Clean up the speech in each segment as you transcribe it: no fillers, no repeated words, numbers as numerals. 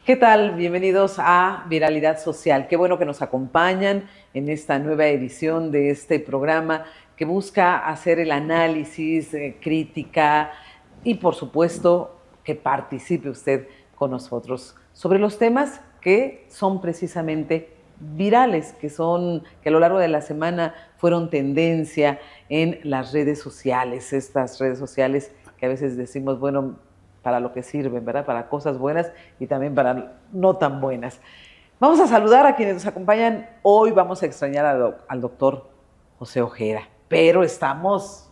¿Qué tal? Bienvenidos a Viralidad Social. Qué bueno que nos acompañan en esta nueva edición de este programa que busca hacer el análisis, crítica y, por supuesto, que participe usted con nosotros sobre los temas que son precisamente virales, que a lo largo de la semana fueron tendencia en las redes sociales, estas redes sociales que a veces decimos, bueno, para lo que sirven, ¿verdad? Para cosas buenas y también para no tan buenas. Vamos a saludar a quienes nos acompañan. Hoy vamos a extrañar al doctor José Ojeda, pero estamos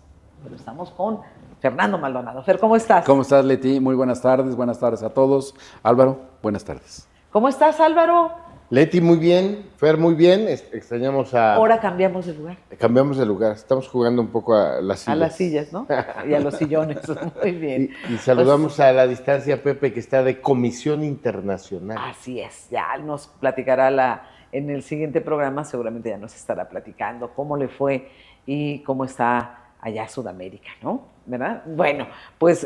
con Fernando Maldonado. Fer, ¿cómo estás? ¿Cómo estás, Leti? Muy buenas tardes a todos. Álvaro, buenas tardes. ¿Cómo estás, Álvaro? Leti, muy bien. Fer, muy bien. Extrañamos a... Ahora cambiamos de lugar. Cambiamos de lugar. Estamos jugando un poco a las sillas. A las sillas, ¿no? Y a los sillones. Muy bien. Y saludamos a la distancia a Pepe, que está de Comisión Internacional. Así es. Ya nos platicará en el siguiente programa, seguramente ya nos estará platicando cómo le fue y cómo está allá Sudamérica, ¿no? ¿Verdad? Bueno, pues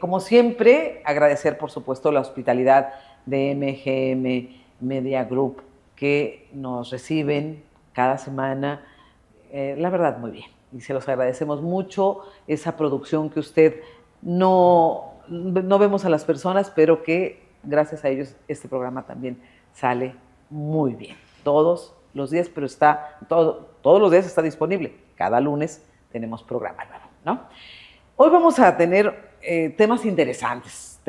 como siempre, agradecer por supuesto la hospitalidad de MGM Media Group, que nos reciben cada semana, la verdad, muy bien. Y se los agradecemos mucho, esa producción que usted no vemos a las personas, pero que gracias a ellos este programa también sale muy bien. Todos los días, pero todos los días está disponible. Cada lunes tenemos programa nuevo, ¿no? Hoy vamos a tener temas interesantes,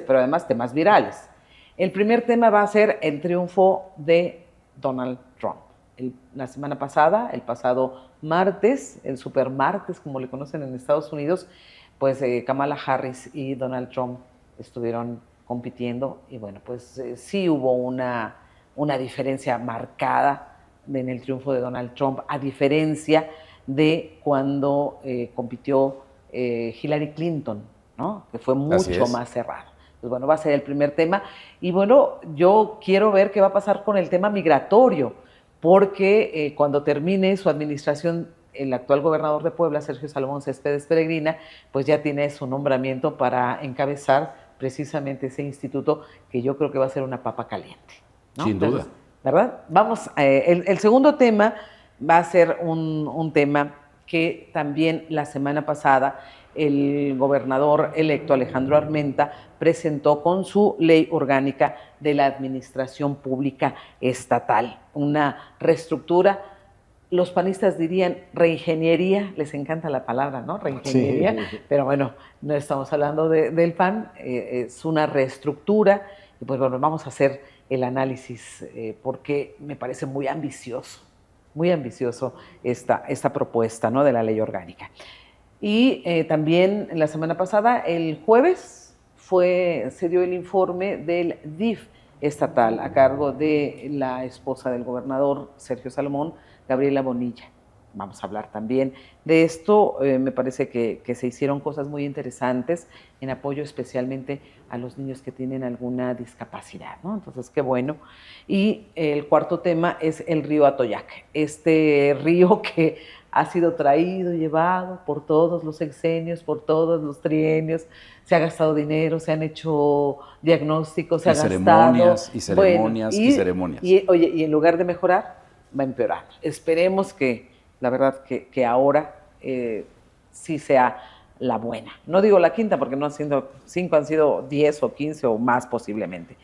pero además temas virales. El primer tema va a ser el triunfo de Donald Trump. La semana pasada, el pasado martes, el supermartes, como le conocen en Estados Unidos, pues Kamala Harris y Donald Trump estuvieron compitiendo y bueno, pues sí hubo una diferencia marcada en el triunfo de Donald Trump, a diferencia de cuando compitió Hillary Clinton, ¿no? Que fue mucho más cerrado. Pues bueno, va a ser el primer tema. Y bueno, yo quiero ver qué va a pasar con el tema migratorio, porque cuando termine su administración, el actual gobernador de Puebla, Sergio Salomón Céspedes Peregrina, pues ya tiene su nombramiento para encabezar precisamente ese instituto, que yo creo que va a ser una papa caliente, ¿no? Sin duda. ¿Verdad? Vamos, el segundo tema va a ser un tema que también la semana pasada el gobernador electo Alejandro Armenta presentó con su ley orgánica de la administración pública estatal. Una reestructura, los panistas dirían reingeniería, les encanta la palabra, ¿no? Reingeniería, sí. Pero bueno, no estamos hablando del PAN, es una reestructura y pues bueno, vamos a hacer el análisis porque me parece muy ambicioso esta propuesta, ¿no? De la ley orgánica. Y también la semana pasada, el jueves, se dio el informe del DIF estatal a cargo de la esposa del gobernador Sergio Salomón, Gabriela Bonilla. Vamos a hablar también de esto. Me parece que se hicieron cosas muy interesantes en apoyo especialmente a los niños que tienen alguna discapacidad, ¿no? Entonces, qué bueno. Y el cuarto tema es el río Atoyac, este río que ha sido traído y llevado por todos los sexenios, por todos los trienios, se ha gastado dinero, se han hecho diagnósticos, se ha gastado... ceremonias. Y, oye, y en lugar de mejorar, va empeorando. Esperemos que, la verdad, que ahora sí sea la buena. No digo la quinta, porque no han sido 5, han sido 10 o 15 o más posiblemente.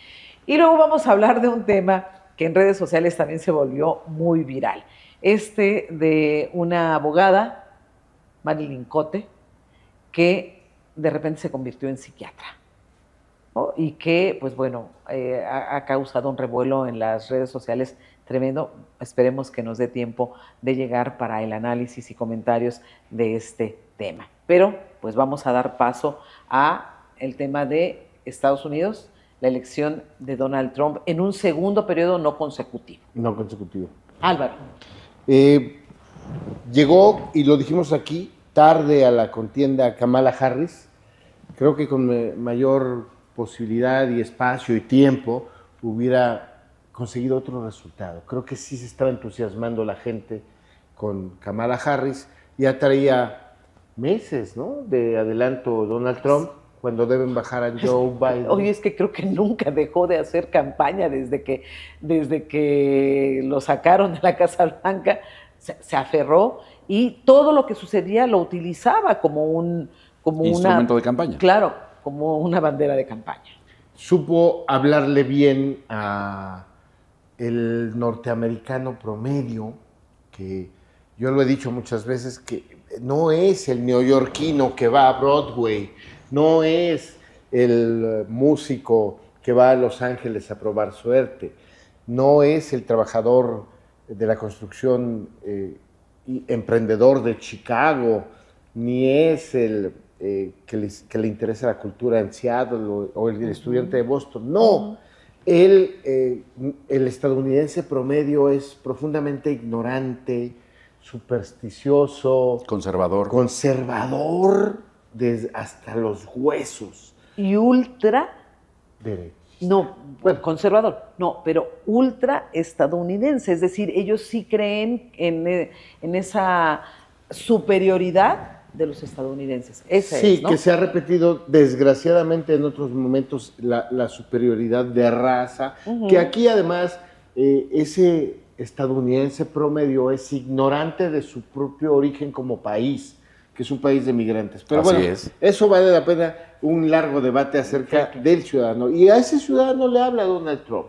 Y luego vamos a hablar de un tema que en redes sociales también se volvió muy viral. De una abogada, Marilyn Cote, que de repente se convirtió en psiquiatra, ¿no? Y que, pues bueno, ha causado un revuelo en las redes sociales tremendo. Esperemos que nos dé tiempo de llegar para el análisis y comentarios de este tema. Pero, pues vamos a dar paso a el tema de Estados Unidos, la elección de Donald Trump en un segundo periodo no consecutivo. No consecutivo. Álvaro. Llegó, y lo dijimos aquí, tarde a la contienda Kamala Harris. Creo que con mayor posibilidad y espacio y tiempo hubiera conseguido otro resultado. Creo que sí se estaba entusiasmando la gente con Kamala Harris. Ya traía meses, ¿no?, de adelanto Donald Trump. cuando deben bajar a Joe Biden. Oye, es que creo que nunca dejó de hacer campaña desde que lo sacaron de la Casa Blanca, se aferró y todo lo que sucedía lo utilizaba como Instrumento de campaña. Claro, como una bandera de campaña. Supo hablarle bien a el norteamericano promedio, que yo lo he dicho muchas veces, que no es el neoyorquino que va a Broadway, no es el músico que va a Los Ángeles a probar suerte, no es el trabajador de la construcción emprendedor de Chicago, ni es el que le interesa la cultura en Seattle o el estudiante de Boston. No, el estadounidense promedio es profundamente ignorante, supersticioso, Conservador. Hasta los huesos. Y ultra, Derecho. no, bueno, conservador, no, pero ultra estadounidense, es decir, ellos sí creen en esa superioridad de los estadounidenses. Sí, ¿no? que se ha repetido desgraciadamente en otros momentos la superioridad de raza, que aquí además ese estadounidense promedio es ignorante de su propio origen como país, que es un país de migrantes. Pero Así bueno, es. eso vale la pena un largo debate acerca del ciudadano. Y a ese ciudadano le habla Donald Trump.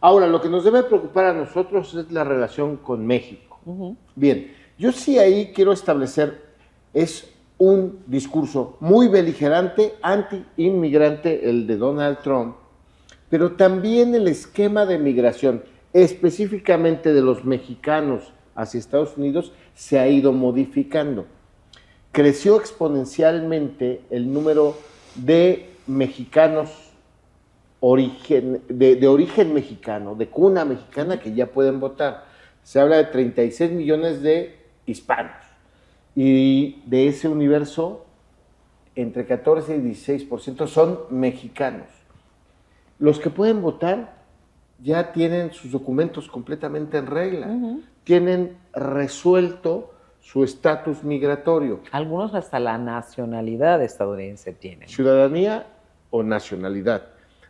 Ahora, lo que nos debe preocupar a nosotros es la relación con México. Bien, yo sí ahí quiero establecer, es un discurso muy beligerante, anti-inmigrante, el de Donald Trump, pero también el esquema de migración, específicamente de los mexicanos hacia Estados Unidos, se ha ido modificando. Creció exponencialmente el número de mexicanos de origen mexicano, de cuna mexicana, que ya pueden votar. Se habla de 36 millones de hispanos. Y de ese universo, entre 14 y 16% son mexicanos. Los que pueden votar ya tienen sus documentos completamente en regla, tienen resuelto su estatus migratorio. Algunos hasta la nacionalidad estadounidense tienen. Ciudadanía o nacionalidad.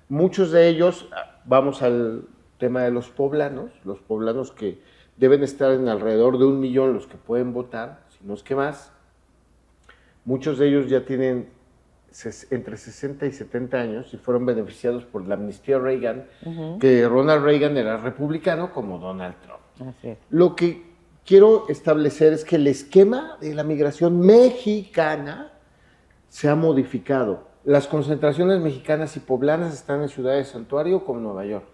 Muchos de ellos, vamos al tema de los poblanos que deben estar en alrededor de 1 millón los que pueden votar, si no es que más. Muchos de ellos ya tienen entre 60 y 70 años y fueron beneficiados por la amnistía Reagan, que Ronald Reagan era republicano como Donald Trump. Así es. Lo que quiero establecer es que el esquema de la migración mexicana se ha modificado. Las concentraciones mexicanas y poblanas están en ciudades santuario como Nueva York.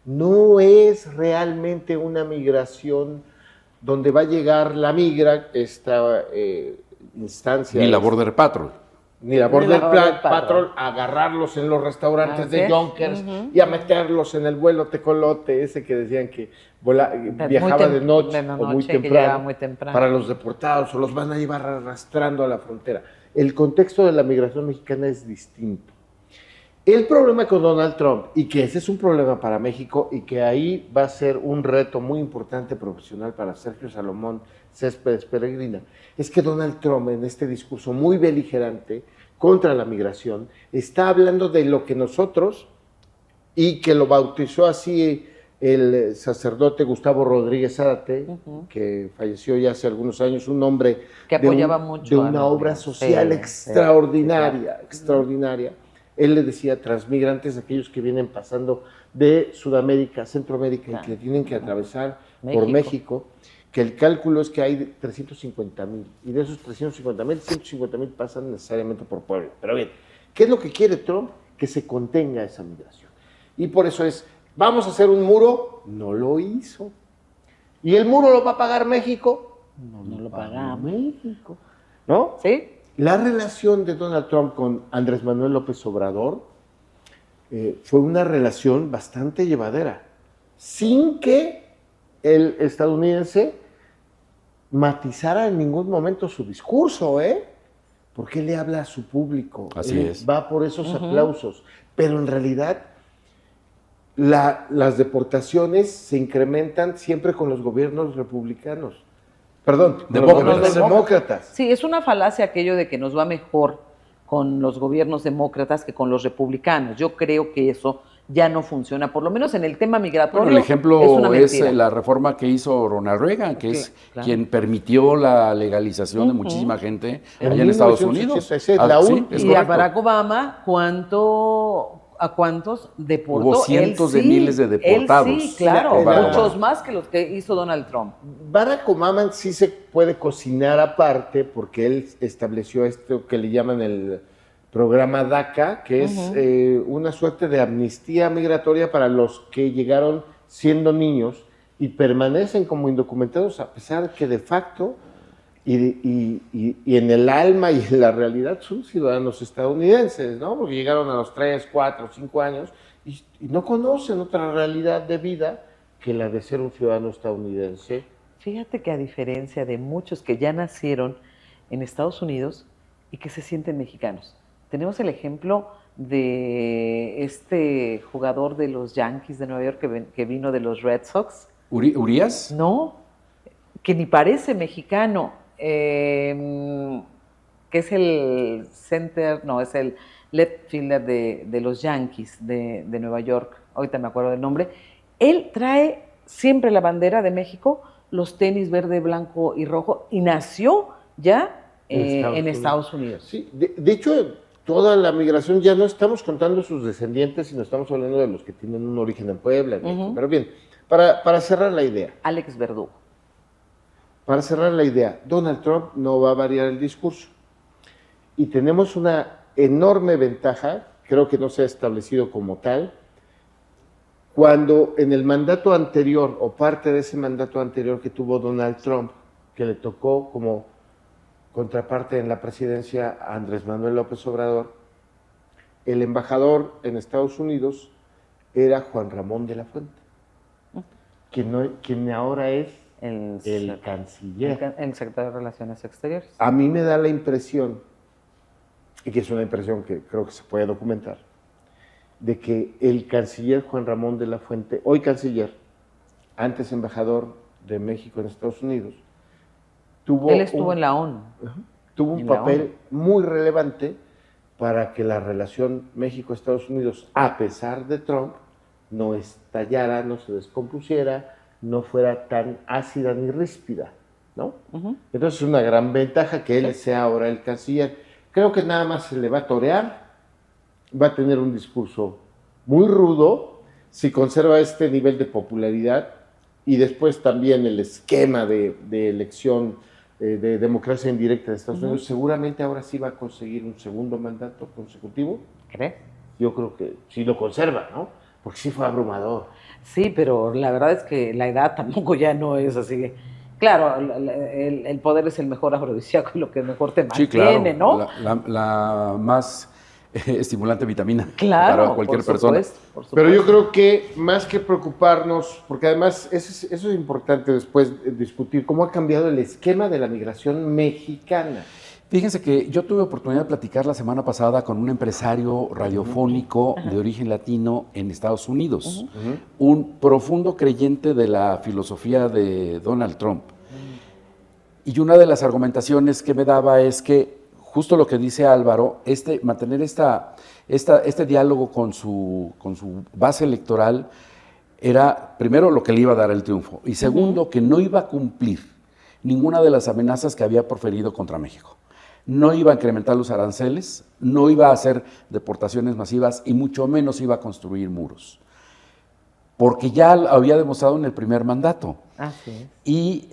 No es realmente una migración donde va a llegar la migra, esta instancia. Ni la Border Patrol. Ni la Border Patrol, a agarrarlos en los restaurantes de Yonkers y a meterlos en el vuelo tecolote, ese que decían que viajaba de noche o muy temprano para los deportados, o los van a llevar arrastrando a la frontera. El contexto de la migración mexicana es distinto. El problema con Donald Trump, y que ese es un problema para México, y que ahí va a ser un reto muy importante profesional para Sergio Salomón Céspedes Peregrina, es que Donald Trump, en este discurso muy beligerante contra la migración, está hablando de lo que nosotros, y que lo bautizó así el sacerdote Gustavo Rodríguez Zárate, que falleció ya hace algunos años, un hombre que apoyaba mucho de una obra social extraordinaria. Él le decía transmigrantes, aquellos que vienen pasando de Sudamérica, Centroamérica, y que tienen que atravesar por México, que el cálculo es que hay 350,000, y de esos 350,000, 150,000 pasan necesariamente por Puebla. Pero bien, ¿qué es lo que quiere Trump? Que se contenga esa migración. Y por eso es, ¿vamos a hacer un muro? No lo hizo. ¿Y el muro lo va a pagar México? No lo paga México. ¿No? ¿Sí? La relación de Donald Trump con Andrés Manuel López Obrador fue una relación bastante llevadera, sin que el estadounidense matizara en ningún momento su discurso, porque él le habla a su público, Así es. Va por esos aplausos, pero en realidad las deportaciones se incrementan siempre con los gobiernos republicanos. Perdón, Demócratas. los demócratas. Sí, es una falacia aquello de que nos va mejor con los gobiernos demócratas que con los republicanos. Yo creo que eso ya no funciona, por lo menos en el tema migratorio. Bueno, el ejemplo una mentira. la reforma que hizo Ronald Reagan, que es Claro. quien permitió la legalización de muchísima gente En allá en Estados 1986, Unidos. la Sí, última. es Y a correcto. Barack Obama, ¿a cuántos deportó? Hubo cientos Él de miles de deportados. Él sí, claro, Sí, Barack muchos Obama. más que los que hizo Donald Trump. Barack Obama sí se puede cocinar aparte porque él estableció esto que le llaman el programa DACA, que es una suerte de amnistía migratoria para los que llegaron siendo niños y permanecen como indocumentados a pesar de que de facto y en el alma y en la realidad son ciudadanos estadounidenses, ¿no? Porque llegaron a los 3, 4, 5 años y no conocen otra realidad de vida que la de ser un ciudadano estadounidense. Fíjate que a diferencia de muchos que ya nacieron en Estados Unidos y que se sienten mexicanos, tenemos el ejemplo de este jugador de los Yankees de Nueva York que vino de los Red Sox. ¿Urias? No, que ni parece mexicano, que es el center, no, es el left fielder de los Yankees de Nueva York, ahorita me acuerdo del nombre. Él trae siempre la bandera de México, los tenis verde, blanco y rojo, y nació ya en Estados Unidos. Sí, de hecho, toda la migración ya no estamos contando sus descendientes, sino estamos hablando de los que tienen un origen en Puebla, en México. Pero bien, para cerrar la idea. Alex Verdugo. Para cerrar la idea, Donald Trump no va a variar el discurso. Y tenemos una enorme ventaja, creo que no se ha establecido como tal, cuando en el mandato anterior, o parte de ese mandato anterior que tuvo Donald Trump, que le tocó como contraparte en la presidencia a Andrés Manuel López Obrador, el embajador en Estados Unidos era Juan Ramón de la Fuente, quien ahora es el canciller. El secretario de Relaciones Exteriores. A mí me da la impresión, y que es una impresión que creo que se puede documentar, de que el canciller Juan Ramón de la Fuente, hoy canciller, antes embajador de México en Estados Unidos, Él estuvo en la ONU. Tuvo un papel muy relevante para que la relación México-Estados Unidos, a pesar de Trump, no estallara, no se descompusiera, no fuera tan ácida ni ríspida, ¿no? Entonces es una gran ventaja que él sea ahora el canciller. Creo que nada más se le va a torear, va a tener un discurso muy rudo, si conserva este nivel de popularidad y después también el esquema de elección de democracia indirecta de Estados Unidos, seguramente ahora sí va a conseguir un segundo mandato consecutivo. ¿Crees? Yo creo que sí lo conserva, ¿no? Porque sí fue abrumador. Sí, pero la verdad es que la edad tampoco ya no es así que... Claro, el poder es el mejor afrodisíaco y lo que mejor te mantiene, Sí, claro. ¿no? La más estimulante vitamina Claro, para cualquier por persona. supuesto, por Pero yo supuesto. creo que más que preocuparnos, porque además eso es importante después discutir, cómo ha cambiado el esquema de la migración mexicana. Fíjense que yo tuve oportunidad de platicar la semana pasada con un empresario radiofónico de origen latino en Estados Unidos, un profundo creyente de la filosofía de Donald Trump. Y una de las argumentaciones que me daba es que justo lo que dice Álvaro, mantener este diálogo con su base electoral era, primero, lo que le iba a dar el triunfo, y segundo, que no iba a cumplir ninguna de las amenazas que había proferido contra México. No iba a incrementar los aranceles, no iba a hacer deportaciones masivas y mucho menos iba a construir muros, porque ya lo había demostrado en el primer mandato. Así es. Y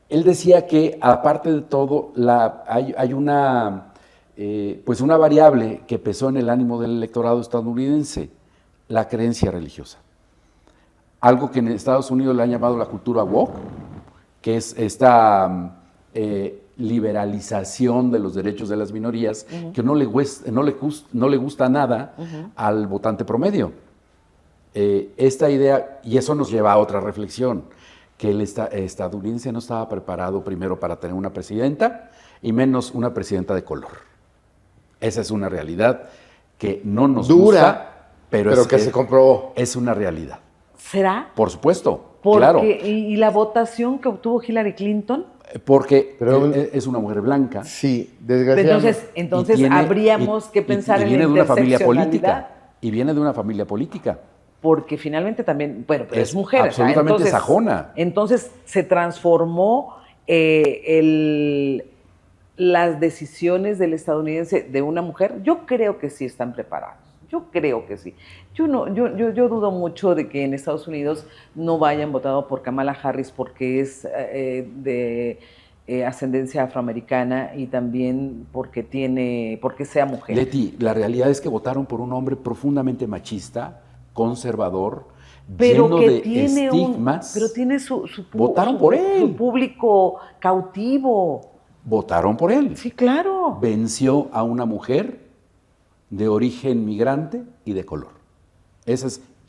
él decía que, aparte de todo, hay una variable que pesó en el ánimo del electorado estadounidense, la creencia religiosa. Algo que en Estados Unidos le han llamado la cultura woke, que es esta liberalización de los derechos de las minorías, que no le gusta nada al votante promedio. Esta idea, y eso nos lleva a otra reflexión, que el estadounidense no estaba preparado primero para tener una presidenta y menos una presidenta de color. Esa es una realidad que no nos gusta, pero que se comprobó. Es una realidad. ¿Será? Por supuesto, Porque, claro. y la votación que obtuvo Hillary Clinton Porque Pero- es una mujer blanca. Sí, desgraciadamente. Entonces y tiene- habríamos que pensar y en viene la de una familia interseccionalidad. política. Y viene de una familia política. Porque finalmente también, bueno, pero Es es mujer. absolutamente sajona. Entonces se transformó las decisiones del estadounidense de una mujer. Yo creo que sí están preparados. Yo creo que sí. Yo dudo mucho de que en Estados Unidos no hayan votado por Kamala Harris porque es de ascendencia afroamericana y también porque sea mujer. Leti, la realidad es que votaron por un hombre profundamente machista, conservador, Pero lleno que de tiene estigmas. pero tiene Votaron por él. su público cautivo. Votaron por él. Sí, claro. Venció a una mujer de origen migrante y de color.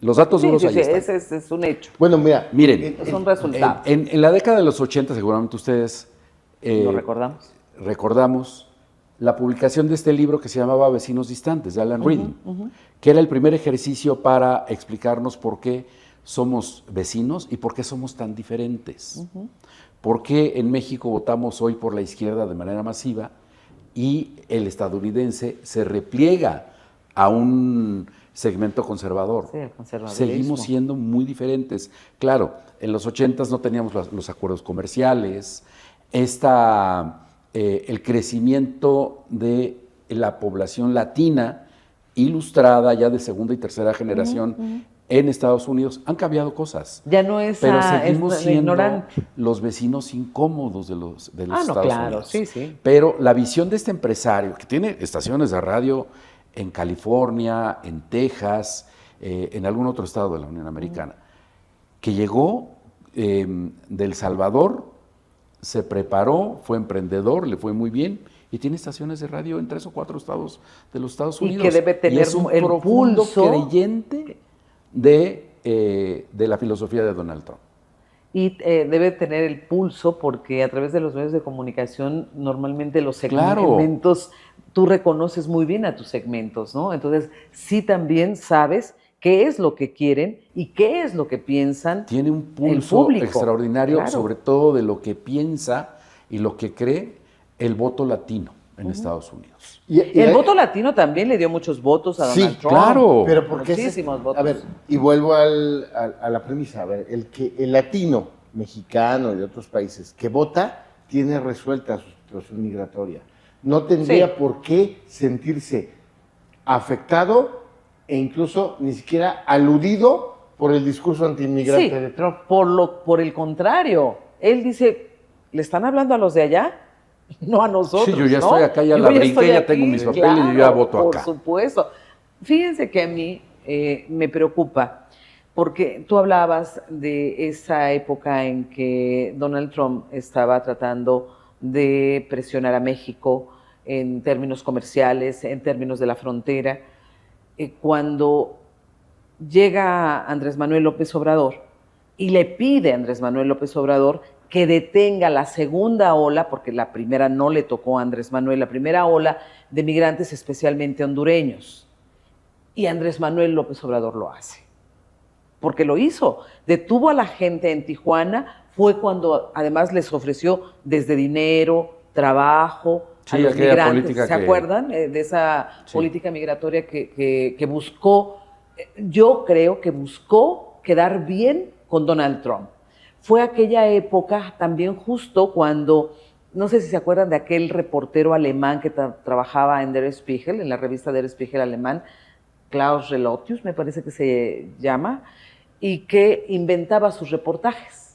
Los datos duros ahí están. Ese es un hecho. Bueno, mira, Miren, Son resultados. en la década de los 80, seguramente ustedes Lo recordamos. recordamos la publicación de este libro que se llamaba Vecinos Distantes, de Alan Reading, que era el primer ejercicio para explicarnos por qué somos vecinos y por qué somos tan diferentes. Por qué en México votamos hoy por la izquierda de manera masiva y el estadounidense se repliega a un segmento conservador. Sí, el conservadurismo. Seguimos siendo muy diferentes. Claro, en los 80s no teníamos los acuerdos comerciales, el crecimiento de la población latina ilustrada ya de segunda y tercera generación en Estados Unidos. Han cambiado cosas. Ya no es Pero seguimos siendo ignorante. los vecinos incómodos de los No, Estados claro, Unidos. sí. Pero la visión de este empresario, que tiene estaciones de radio en California, en Texas, en algún otro estado de la Unión Americana, que llegó de El Salvador, se preparó, fue emprendedor, le fue muy bien, y tiene estaciones de radio en 3 o 4 estados de los Estados Y Unidos. que debe tener es un el profundo pulso creyente de la filosofía de Donald Trump. Y debe tener el pulso porque a través de los medios de comunicación normalmente los segmentos, tú reconoces muy bien a tus segmentos, ¿no? Entonces sí también sabes qué es lo que quieren y qué es lo que piensan. Tiene un el pulso público, extraordinario, claro. sobre todo de lo que piensa y lo que cree el voto latino en Estados Unidos. El voto latino también le dio muchos votos a Donald Sí, Trump. claro. Pero porque muchísimos votos. A ver, y vuelvo a la premisa, a ver, el latino mexicano y de otros países que vota tiene resuelta su situación migratoria. No tendría Sí. por qué sentirse afectado e incluso ni siquiera aludido por el discurso antiinmigrante Sí, de Trump. por el contrario, él dice, ¿le están hablando a los de allá? No a nosotros. Sí, yo ya ¿no? estoy acá, ya Yo la brinqué, estoy ya aquí, tengo mis papeles y yo ya voto acá. Por supuesto. Fíjense que a mí me preocupa, porque tú hablabas de esa época en que Donald Trump estaba tratando de presionar a México en términos comerciales, en términos de la frontera. Cuando llega Andrés Manuel López Obrador y le pide a Andrés Manuel López Obrador que detenga la segunda ola, porque la primera no le tocó a Andrés Manuel, la primera ola de migrantes, especialmente hondureños. Y Andrés Manuel López Obrador lo hace, porque lo hizo. Detuvo a la gente en Tijuana, fue cuando además les ofreció desde dinero, trabajo, a Sí, los aquella migrantes. política ¿Se que- acuerdan de esa Sí. política migratoria que buscó? Yo creo que buscó quedar bien con Donald Trump. Fue aquella época también justo cuando, no sé si se acuerdan de aquel reportero alemán que trabajaba en Der Spiegel, en la revista Der Spiegel alemán, Klaus Relotius, me parece que se llama, y que inventaba sus reportajes.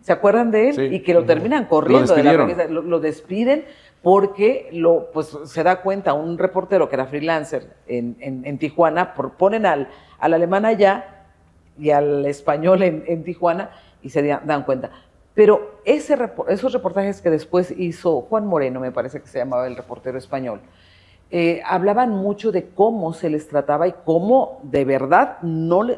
¿Se acuerdan de él? Sí. Y que lo terminan corriendo de la despidieron. revista. Lo despiden porque pues, se da cuenta un reportero que era freelancer en Tijuana, ponen al alemán allá y al español en Tijuana y se dan cuenta. Pero esos reportajes que después hizo Juan Moreno, me parece que se llamaba el reportero español, hablaban mucho de cómo se les trataba y cómo de verdad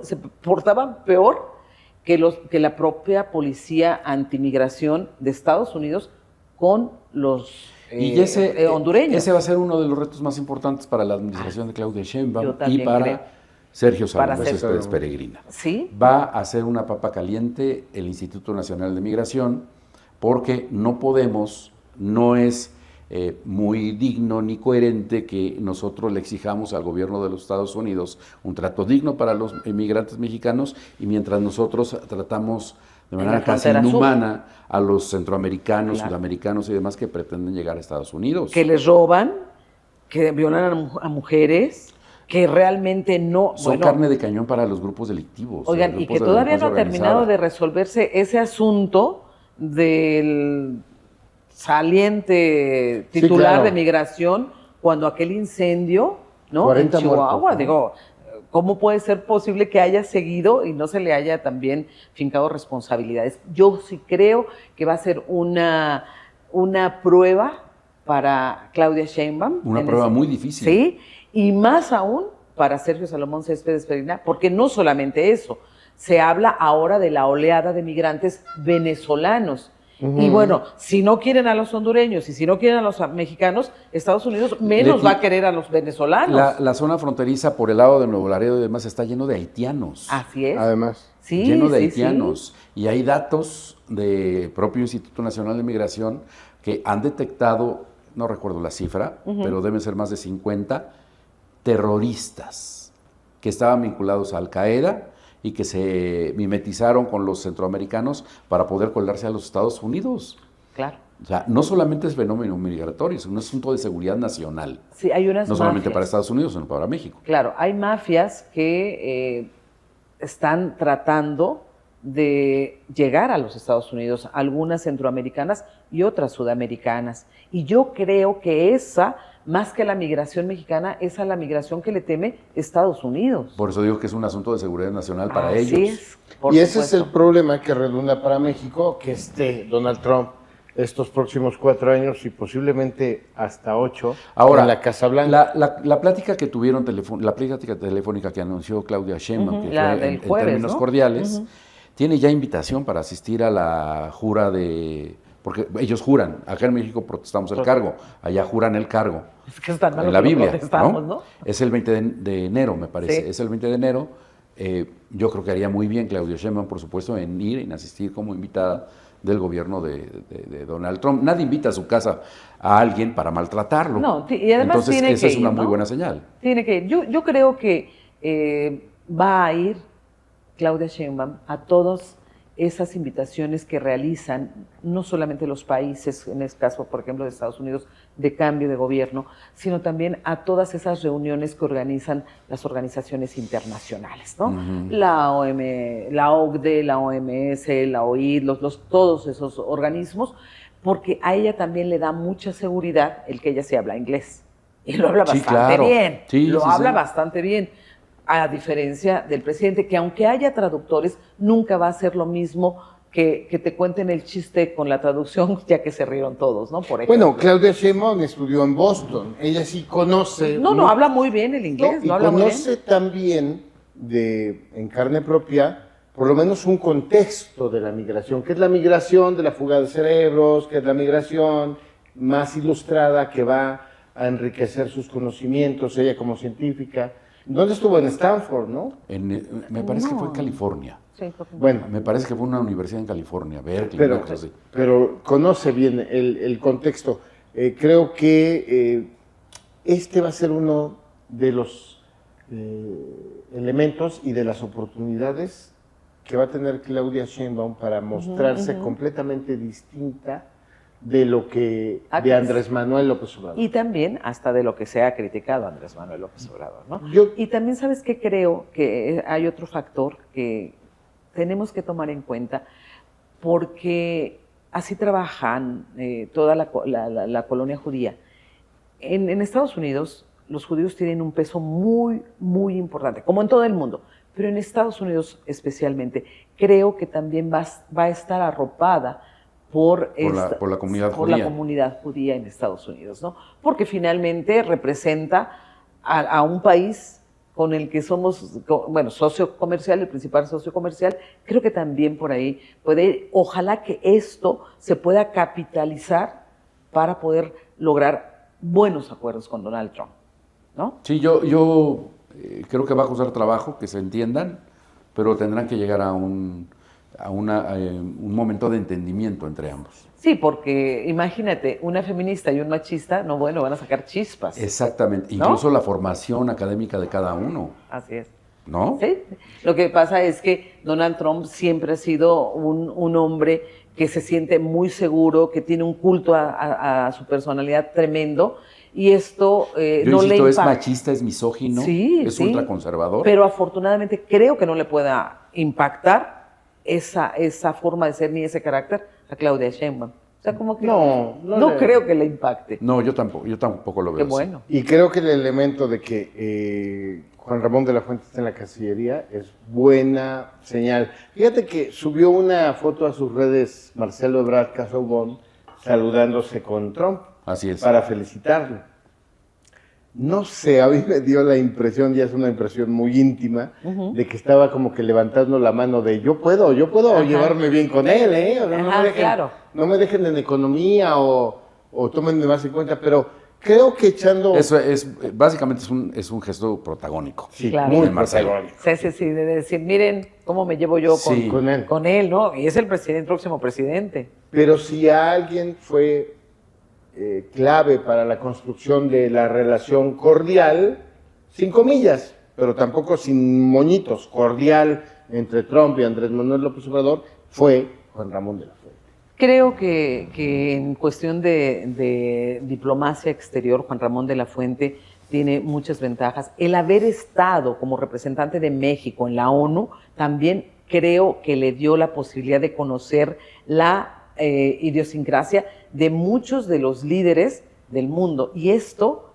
se portaban peor que la propia policía antimigración de Estados Unidos con los hondureños. Ese va a ser uno de los retos más importantes para la administración de Claudia Sheinbaum yo también y para creo. Sergio Para Salomón Sergio. Céspedes Peregrina. ¿Sí? Va a ser una papa caliente el Instituto Nacional de Migración porque no podemos, no es muy digno ni coherente que nosotros le exijamos al gobierno de los Estados Unidos un trato digno para los inmigrantes mexicanos y mientras nosotros tratamos de manera casi inhumana a los centroamericanos, claro, sudamericanos y demás que pretenden llegar a Estados Unidos. Que les roban, que violan a mujeres, que realmente no... Son carne de cañón para los grupos delictivos. Oigan, y que todavía no ha terminado de resolverse ese asunto del saliente titular, sí, claro, de migración, cuando aquel incendio, ¿no?, en Chihuahua, muertos, ¿no? Digo, ¿cómo puede ser posible que haya seguido y no se le haya también fincado responsabilidades? Yo sí creo que va a ser una prueba para Claudia Sheinbaum. Una prueba muy difícil. Sí, y más aún para Sergio Salomón Céspedes Peregrina, porque no solamente eso, se habla ahora de la oleada de migrantes venezolanos. Y bueno, si no quieren a los hondureños y si no quieren a los mexicanos, Estados Unidos menos va a querer a los venezolanos. La zona fronteriza por el lado de Nuevo Laredo y demás está lleno de haitianos. Así es. Además. Sí, lleno de haitianos. Sí. Y hay datos del propio Instituto Nacional de Migración que han detectado, no recuerdo la cifra, pero deben ser más de 50 terroristas que estaban vinculados a Al-Qaeda y que se mimetizaron con los centroamericanos para poder colarse a los Estados Unidos. Claro. O sea, no solamente es fenómeno migratorio, es un asunto de seguridad nacional. Sí, hay unas no solamente mafias para Estados Unidos, sino para México. Claro, hay mafias que están tratando de llegar a los Estados Unidos, algunas centroamericanas y otras sudamericanas. Y yo creo que esa, más que la migración mexicana, esa es la migración que le teme Estados Unidos. Por eso digo que es un asunto de seguridad nacional para ellos. Es, y ese es el problema que redunda para México, que esté Donald Trump estos próximos 4 años y posiblemente hasta 8 ahora, en la Casa Blanca. La plática que tuvieron, la plática telefónica que anunció Claudia Sheinbaum, que la fue del jueves, en términos cordiales, tiene ya invitación para asistir a la jura de... Porque ellos juran, acá en México protestamos el cargo, allá juran el cargo. Es que están en la Biblia, ¿no? Es el 20 de enero, me parece. Sí. Es el 20 de enero. Yo creo que haría muy bien Claudia Sheinbaum, por supuesto, en ir, en asistir como invitada del gobierno de Donald Trump. Nadie invita a su casa a alguien para maltratarlo. No, y además entonces tiene esa que es una ir, muy ¿no? buena señal. Tiene que ir. Yo creo que va a ir Claudia Sheinbaum a todas esas invitaciones que realizan no solamente los países, en este caso, por ejemplo, de Estados Unidos, de cambio de gobierno, sino también a todas esas reuniones que organizan las organizaciones internacionales, ¿no? La OCDE, la OMS, la OID, todos esos organismos, porque a ella también le da mucha seguridad el que ella se habla inglés. Y lo habla bastante bien, lo habla bastante bien. A diferencia del presidente, que aunque haya traductores, nunca va a ser lo mismo que te cuenten el chiste con la traducción, ya que se rieron todos, ¿no? Por ejemplo. Bueno, Claudia Sheinbaum estudió en Boston, ella sí conoce... No, habla muy bien el inglés. Y conoce también, en carne propia, por lo menos un contexto de la migración, que es la migración de la fuga de cerebros, que es la migración más ilustrada que va a enriquecer sus conocimientos, ella como científica. ¿Dónde estuvo? En Stanford, ¿no? Me parece que fue en California. Sí, bueno, me parece que fue una universidad en California, Berkeley, pero conoce bien el contexto. Creo que este va a ser uno de los elementos y de las oportunidades que va a tener Claudia Sheinbaum para mostrarse completamente distinta de lo que de Andrés Manuel López Obrador. Y también hasta de lo que se ha criticado a Andrés Manuel López Obrador, ¿no? Y también, ¿sabes qué? Creo que hay otro factor que tenemos que tomar en cuenta, porque así trabajan toda la colonia judía. En Estados Unidos, los judíos tienen un peso muy, muy importante, como en todo el mundo, pero en Estados Unidos especialmente, creo que también va a estar arropada por la comunidad judía. La comunidad judía en Estados Unidos, ¿no? Porque finalmente representa a un país con el que somos, bueno, socio comercial, el principal socio comercial. Creo que también por ahí ojalá que esto se pueda capitalizar para poder lograr buenos acuerdos con Donald Trump, ¿no? Sí, yo creo que va a costar trabajo que se entiendan, pero tendrán que llegar a un un momento de entendimiento entre ambos. Sí, porque imagínate, una feminista y un machista, no, bueno, van a sacar chispas. Exactamente, ¿no? incluso la formación académica de cada uno, Así es. ¿no? Sí. Lo que pasa es que Donald Trump siempre ha sido un hombre que se siente muy seguro, que tiene un culto a su personalidad tremendo, y esto Yo no insisto, le es impacta. machista, es misógino, Sí, es sí. ultraconservador. Pero afortunadamente creo que no le pueda impactar esa forma de ser ni ese carácter a Claudia Sheinbaum. O sea, como que No creo que le impacte. No, yo tampoco lo Qué veo así. bueno. Y creo que el elemento de que Juan Ramón de la Fuente está en la Cancillería es buena señal. Fíjate que subió una foto a sus redes Marcelo Ebrard Casaubon saludándose con Trump. Así es. Para felicitarlo. No sé, a mí me dio la impresión, ya es una impresión muy íntima, de que estaba como que levantando la mano de yo puedo Ajá. llevarme bien con él, ¿eh? O sea, Ajá, claro. No me dejen en economía o tómenme más en cuenta, pero creo que echando... Eso básicamente es un gesto protagónico. Sí, Claro. muy De Marcelo. protagónico. Sí, de decir, miren cómo me llevo yo Sí. Con él. ¿no? Y es el próximo presidente. Pero si alguien fue clave para la construcción de la relación cordial, sin comillas, pero tampoco sin moñitos, cordial entre Trump y Andrés Manuel López Obrador, fue Juan Ramón de la Fuente. Creo que en cuestión de diplomacia exterior, Juan Ramón de la Fuente tiene muchas ventajas. El haber estado como representante de México en la ONU también creo que le dio la posibilidad de conocer la idiosincrasia de muchos de los líderes del mundo. Y esto,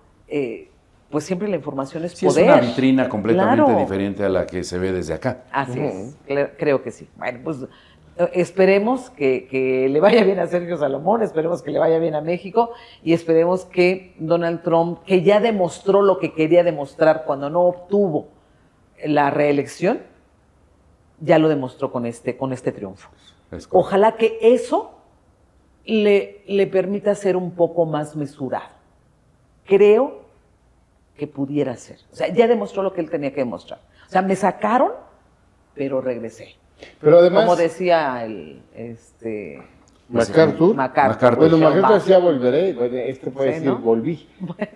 pues siempre la información es Sí, poder. es una vitrina completamente Claro. diferente a la que se ve desde acá. Así es, creo que sí. Bueno, pues esperemos que le vaya bien a Sergio Salomón, esperemos que le vaya bien a México y esperemos que Donald Trump, que ya demostró lo que quería demostrar cuando no obtuvo la reelección, ya lo demostró con este triunfo. Es correcto. Ojalá que eso le permita ser un poco más mesurado. Creo que pudiera ser. O sea, ya demostró lo que él tenía que demostrar. O sea, me sacaron, pero regresé. Pero además, Como decía MacArthur, MacArthur. bueno, MacArthur Jean decía volveré, bueno, este puede Sí, decir ¿no? volví.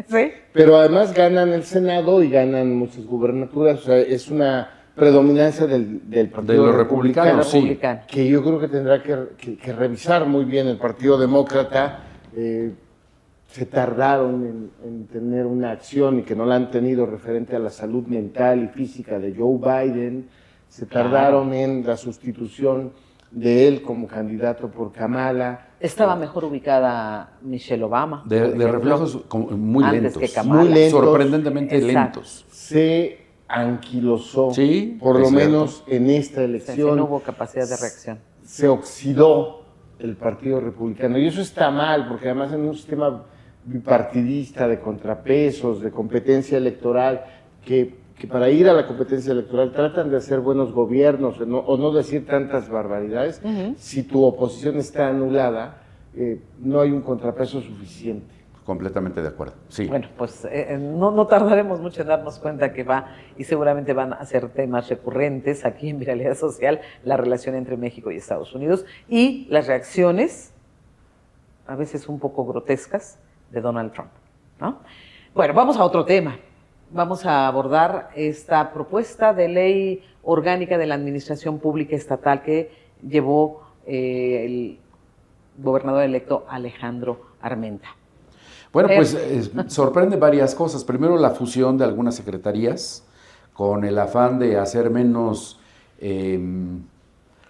Sí. Pero además ganan el Senado y ganan muchas gubernaturas, o sea, es una predominancia del Partido De los Republicano, republicanos, sí. Republicano. que yo creo que tendrá que revisar muy bien el Partido Demócrata. Se tardaron en tener una acción y que no la han tenido referente a la salud mental y física de Joe Biden. Se tardaron en la sustitución de él como candidato por Kamala. Estaba mejor ubicada Michelle Obama. por De ejemplo. reflejos muy Antes lentos. que Kamala. Muy lentos. Sorprendentemente Exacto. lentos. Se anquilosó, Sí, por es lo cierto. menos en esta Sí, elección. no hubo capacidad de reacción. Se oxidó el Partido Republicano. Y eso está mal, porque además en un sistema bipartidista de contrapesos, de competencia electoral, que para ir a la competencia electoral tratan de hacer buenos gobiernos o no decir tantas barbaridades. Si tu oposición está anulada, no hay un contrapeso suficiente. Completamente de acuerdo. Sí. Bueno, pues no tardaremos mucho en darnos cuenta que va y seguramente van a ser temas recurrentes aquí en Viralidad Social, la relación entre México y Estados Unidos y las reacciones, a veces un poco grotescas, de Donald Trump, ¿no? Bueno, vamos a otro tema. Vamos a abordar esta propuesta de ley orgánica de la Administración Pública Estatal que llevó el gobernador electo Alejandro Armenta. Bueno, pues sorprende varias cosas. Primero, la fusión de algunas secretarías con el afán de hacer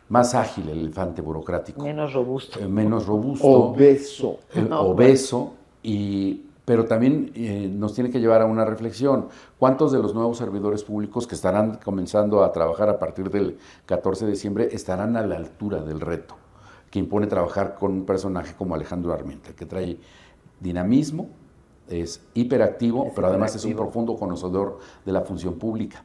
más ágil el elefante burocrático. Menos robusto. Menos robusto. Obeso. Obeso. Pero también nos tiene que llevar a una reflexión. ¿Cuántos de los nuevos servidores públicos que estarán comenzando a trabajar a partir del 14 de diciembre estarán a la altura del reto que impone trabajar con un personaje como Alejandro Armenta, que trae dinamismo, es hiperactivo, pero además es un profundo conocedor de la función pública?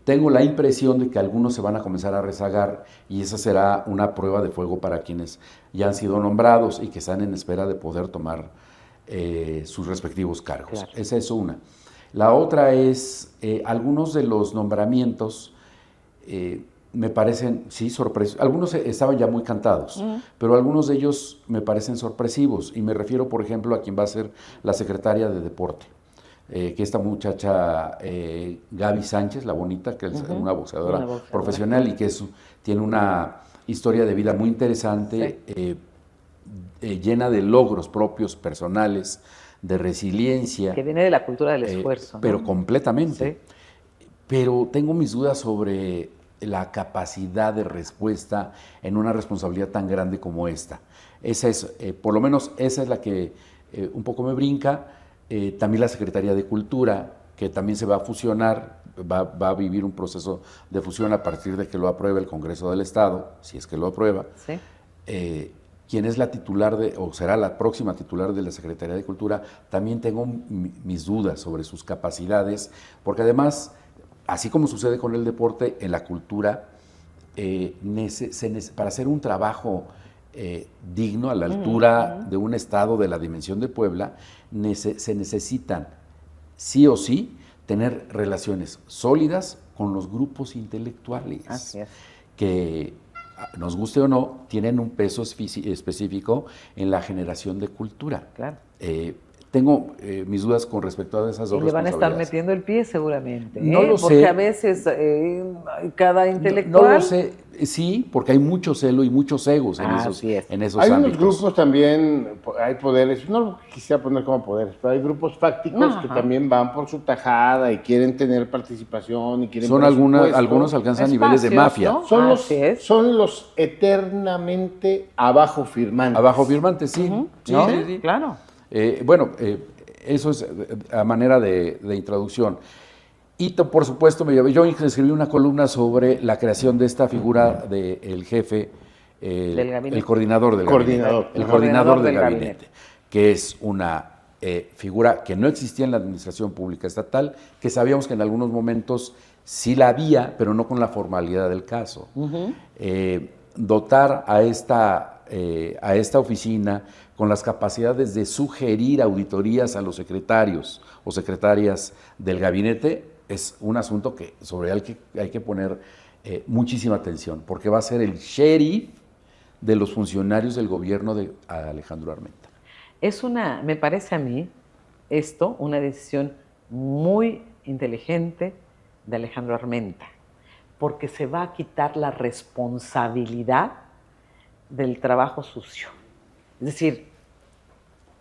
Tengo la impresión de que algunos se van a comenzar a rezagar y esa será una prueba de fuego para quienes ya han sido nombrados y que están en espera de poder tomar sus respectivos cargos. Claro. Esa es una. La otra es algunos de los nombramientos me parecen, sí, sorpresivos. Algunos estaban ya muy cantados, pero algunos de ellos me parecen sorpresivos. Y me refiero, por ejemplo, a quien va a ser la secretaria de Deporte, que esta muchacha Gaby Sánchez, la bonita, que es una boxeadora profesional y que tiene una historia de vida muy interesante, llena de logros propios, personales, de resiliencia. Que viene de la cultura del esfuerzo. Pero completamente. Sí. Pero tengo mis dudas sobre la capacidad de respuesta en una responsabilidad tan grande como esta. Esa es, por lo menos esa es la que un poco me brinca. También la Secretaría de Cultura, que también se va a fusionar, va a vivir un proceso de fusión a partir de que lo apruebe el Congreso del Estado, si es que lo aprueba. Sí. Quien es la titular o será la próxima titular de la Secretaría de Cultura, también tengo mis dudas sobre sus capacidades, porque además, así como sucede con el deporte, en la cultura, para hacer un trabajo digno, a la altura de un estado de la dimensión de Puebla, se necesitan, sí o sí, tener relaciones sólidas con los grupos intelectuales. Así es. Que, nos guste o no, tienen un peso específico en la generación de cultura. Claro. Tengo mis dudas con respecto a esas dos responsabilidades. Y le van a estar metiendo el pie seguramente. No lo sé. Porque a veces cada intelectual... No lo sé, sí, porque hay mucho celo y muchos egos en esos ámbitos. Hay unos grupos también, hay poderes, no lo quisiera poner como poderes, pero hay grupos fácticos que también van por su tajada y quieren tener participación y quieren... Algunos alcanzan niveles de mafia. ¿No? Son los eternamente abajo firmantes. Abajo firmantes, sí. Sí, claro. Eso es a manera de introducción. Y por supuesto, yo escribí una columna sobre la creación de esta figura del jefe, el coordinador del gabinete. El coordinador del gabinete, que es una figura que no existía en la administración pública estatal, que sabíamos que en algunos momentos sí la había, pero no con la formalidad del caso. Dotar a esta oficina con las capacidades de sugerir auditorías a los secretarios o secretarias del gabinete es un asunto sobre el que hay que poner muchísima atención, porque va a ser el sheriff de los funcionarios del gobierno de Alejandro Armenta. Me parece a mí, una decisión muy inteligente de Alejandro Armenta, porque se va a quitar la responsabilidad del trabajo sucio. Es decir,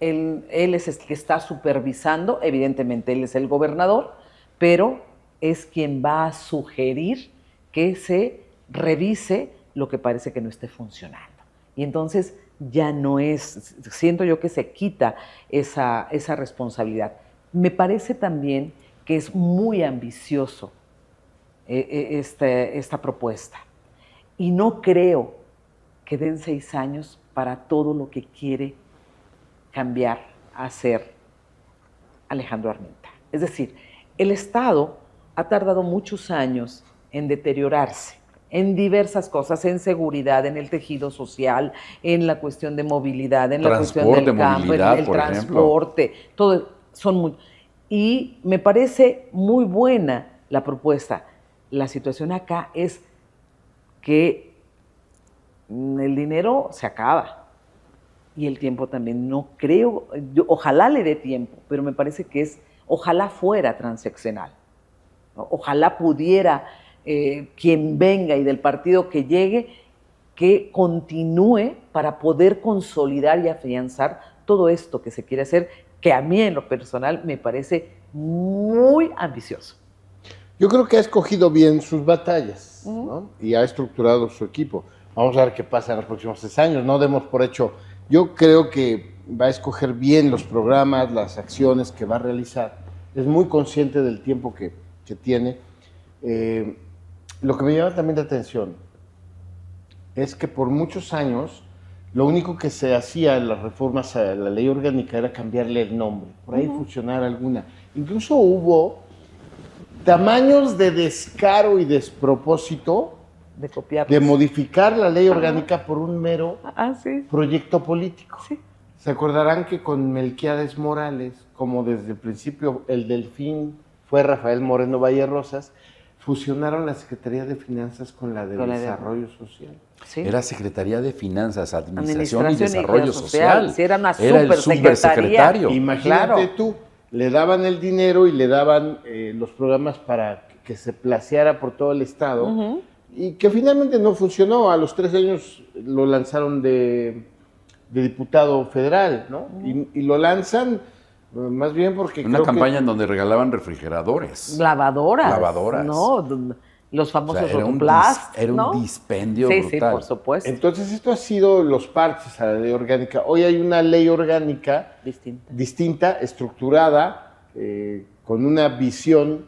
él es el que está supervisando, evidentemente él es el gobernador, pero es quien va a sugerir que se revise lo que parece que no esté funcionando. Y entonces ya no es, siento yo que se quita esa responsabilidad. Me parece también que es muy ambicioso esta propuesta. Y no creo que den 6 años para todo lo que quiere cambiar, hacer Alejandro Armenta. Es decir, el Estado ha tardado muchos años en deteriorarse en diversas cosas, en seguridad, en el tejido social, en la cuestión de movilidad, en la cuestión del campo, en el transporte, todo son muy... Y me parece muy buena la propuesta. La situación acá es que el dinero se acaba y el tiempo también. No creo, ojalá le dé tiempo, pero me parece que ojalá fuera transeccional, ¿no? Ojalá pudiera quien venga y del partido que llegue, que continúe para poder consolidar y afianzar todo esto que se quiere hacer, que a mí en lo personal me parece muy ambicioso. Yo creo que ha escogido bien sus batallas, ¿no? Y ha estructurado su equipo. Vamos a ver qué pasa en los próximos 6 años, no demos por hecho. Yo creo que va a escoger bien los programas, las acciones que va a realizar. Es muy consciente del tiempo que tiene. Lo que me llama también la atención es que por muchos años lo único que se hacía en las reformas a la ley orgánica era cambiarle el nombre, por ahí fusionar alguna. Incluso hubo tamaños de descaro y despropósito de modificar la ley orgánica por un mero proyecto político. Sí. Se acordarán que con Melquiades Morales, como desde el principio el delfín fue Rafael Moreno Valle Rosas, fusionaron la Secretaría de Finanzas con la de Con la de- Desarrollo Social. Sí. Era Secretaría de Finanzas, Administración y Administración y Desarrollo Social. Sí, era una Era el supersecretaría. supersecretario. Imagínate Claro. tú, le daban el dinero y le daban los programas para que se placeara por todo el estado, Ujú. y que finalmente no funcionó. A los 3 años lo lanzaron de diputado federal, ¿no? Y lo lanzan más bien porque Una creo campaña en donde regalaban refrigeradores. Lavadoras. Lavadoras. ¿No? Los O famosos sea, era un, Rotoplas, era un ¿no? dispendio Sí, brutal. sí, por supuesto. Entonces, esto ha sido los parches a la ley orgánica. Hoy hay una ley orgánica Distinta. distinta, estructurada, con una visión